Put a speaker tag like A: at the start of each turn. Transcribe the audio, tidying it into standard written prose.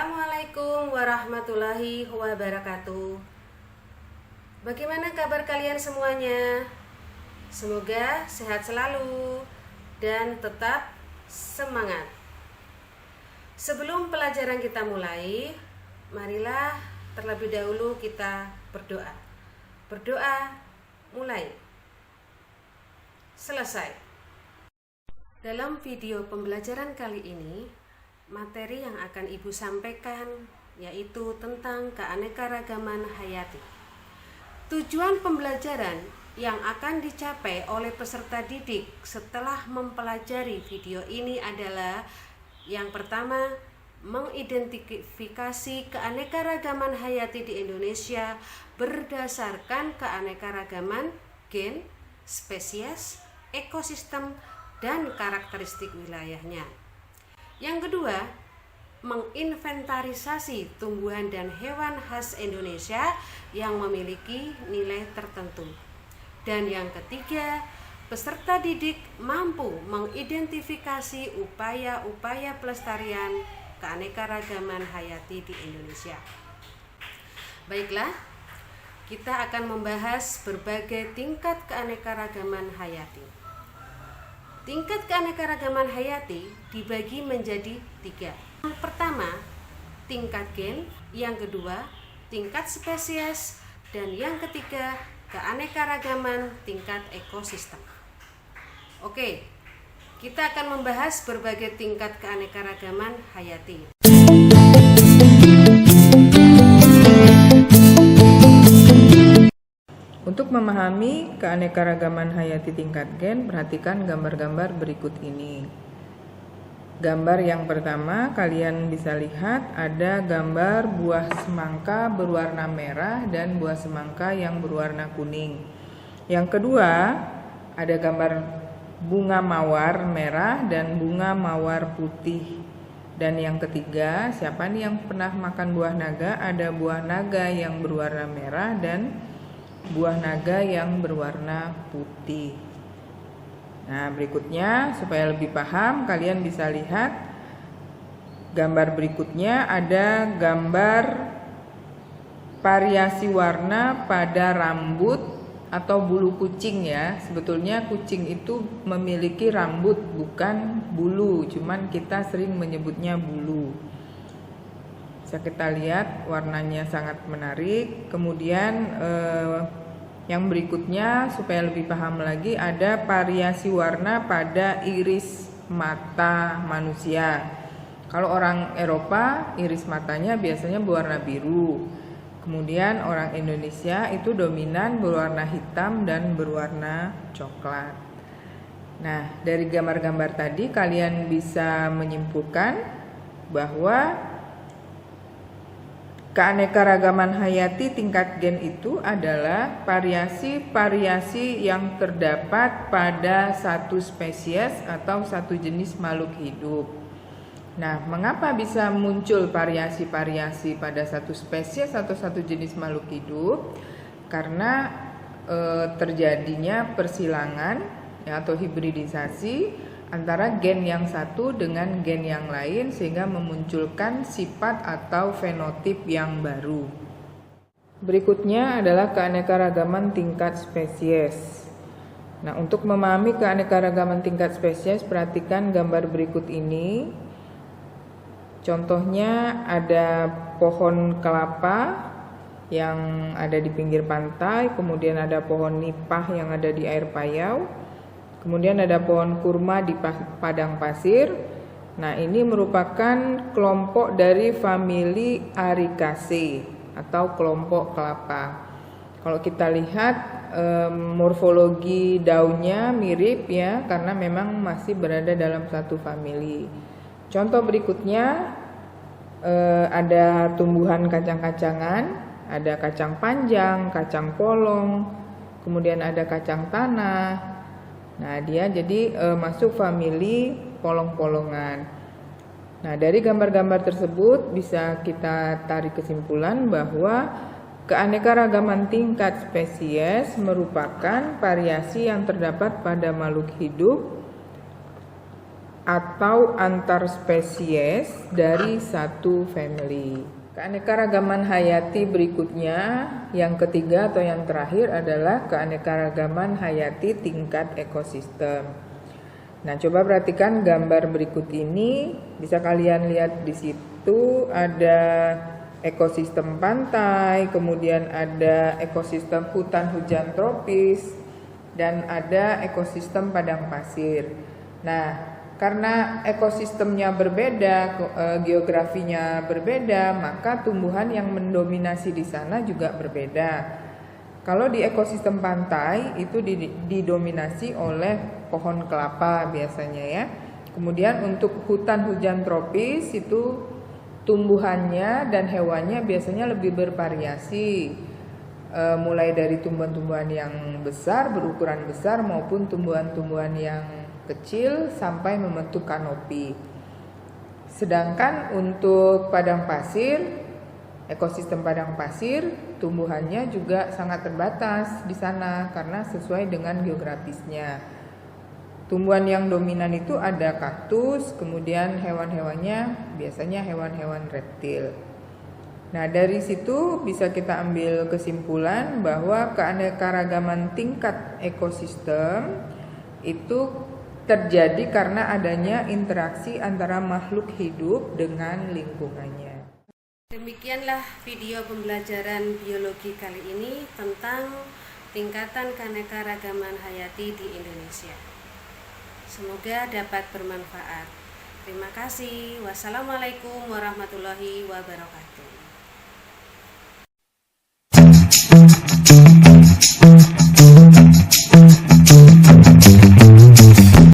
A: Assalamualaikum warahmatullahi wabarakatuh. Bagaimana kabar kalian semuanya? Semoga sehat selalu dan tetap semangat. Sebelum pelajaran kita mulai, marilah terlebih dahulu kita berdoa. Berdoa mulai. Selesai. Dalam video pembelajaran kali ini, materi yang akan Ibu sampaikan yaitu tentang keanekaragaman hayati. Tujuan pembelajaran yang akan dicapai oleh peserta didik setelah mempelajari video ini adalah yang pertama, mengidentifikasi keanekaragaman hayati di Indonesia berdasarkan keanekaragaman gen, spesies, ekosistem, dan karakteristik wilayahnya. Yang kedua, menginventarisasi tumbuhan dan hewan khas Indonesia yang memiliki nilai tertentu. Dan yang ketiga, peserta didik mampu mengidentifikasi upaya-upaya pelestarian keanekaragaman hayati di Indonesia. Baiklah, kita akan membahas berbagai tingkat keanekaragaman hayati. Tingkat keanekaragaman hayati dibagi menjadi 3. Yang pertama, tingkat gen. Yang kedua, tingkat spesies. Dan yang ketiga, keanekaragaman tingkat ekosistem. Oke, kita akan membahas berbagai tingkat keanekaragaman hayati.
B: Untuk memahami keanekaragaman hayati tingkat gen, perhatikan gambar-gambar berikut ini. Gambar yang pertama, kalian bisa lihat ada gambar buah semangka berwarna merah dan buah semangka yang berwarna kuning. Yang kedua, ada gambar bunga mawar merah dan bunga mawar putih. Dan yang ketiga, siapa nih yang pernah makan buah naga? Ada buah naga yang berwarna merah dan buah naga yang berwarna putih. Nah, berikutnya supaya lebih paham, kalian bisa lihat gambar berikutnya. Ada gambar variasi warna pada rambut atau bulu kucing ya. Sebetulnya kucing itu memiliki rambut bukan bulu, cuman kita sering menyebutnya bulu. Bisa kita lihat warnanya sangat menarik. Kemudian yang berikutnya supaya lebih paham lagi, ada variasi warna pada iris mata manusia. Kalau orang Eropa, iris matanya biasanya berwarna biru. Kemudian orang Indonesia itu dominan berwarna hitam dan berwarna coklat. Nah, dari gambar-gambar tadi kalian bisa menyimpulkan bahwa keanekaragaman hayati tingkat gen itu adalah variasi-variasi yang terdapat pada satu spesies atau satu jenis makhluk hidup. Nah, mengapa bisa muncul variasi-variasi pada satu spesies atau satu jenis makhluk hidup? Karena terjadinya persilangan ya, atau hibridisasi antara gen yang satu dengan gen yang lain sehingga memunculkan sifat atau fenotip yang baru. Berikutnya adalah keanekaragaman tingkat spesies. Nah, untuk memahami keanekaragaman tingkat spesies, perhatikan gambar berikut ini. Contohnya ada pohon kelapa yang ada di pinggir pantai, kemudian ada pohon nipah yang ada di air payau. Kemudian ada pohon kurma di padang pasir. Nah, ini merupakan kelompok dari famili Aricaceae atau kelompok kelapa. Kalau kita lihat morfologi daunnya mirip ya, karena memang masih berada dalam satu famili. Contoh berikutnya ada tumbuhan kacang-kacangan, ada kacang panjang, kacang polong, kemudian ada kacang tanah. Nah, dia jadi masuk famili polong-polongan. Nah, dari gambar-gambar tersebut bisa kita tarik kesimpulan bahwa keanekaragaman tingkat spesies merupakan variasi yang terdapat pada makhluk hidup atau antar spesies dari satu family. Keanekaragaman hayati berikutnya, yang ketiga atau yang terakhir adalah keanekaragaman hayati tingkat ekosistem. Nah, coba perhatikan gambar berikut ini, bisa kalian lihat di situ ada ekosistem pantai, kemudian ada ekosistem hutan hujan tropis, dan ada ekosistem padang pasir. Nah, karena ekosistemnya berbeda, geografinya berbeda, maka tumbuhan yang mendominasi di sana juga berbeda. Kalau di ekosistem pantai itu didominasi oleh pohon kelapa biasanya ya. Kemudian untuk hutan hujan tropis itu tumbuhannya dan hewannya biasanya lebih bervariasi. Mulai dari tumbuhan-tumbuhan yang besar, berukuran besar maupun tumbuhan-tumbuhan yang kecil sampai membentuk kanopi. Sedangkan untuk padang pasir, ekosistem padang pasir, tumbuhannya juga sangat terbatas di sana karena sesuai dengan geografisnya. Tumbuhan yang dominan itu ada kaktus, kemudian hewan-hewannya biasanya hewan-hewan reptil. Nah, dari situ bisa kita ambil kesimpulan bahwa keanekaragaman tingkat ekosistem itu terjadi karena adanya interaksi antara makhluk hidup dengan lingkungannya.
A: Demikianlah video pembelajaran biologi kali ini tentang tingkatan keanekaragaman hayati di Indonesia. Semoga dapat bermanfaat. Terima kasih. Wassalamualaikum warahmatullahi wabarakatuh.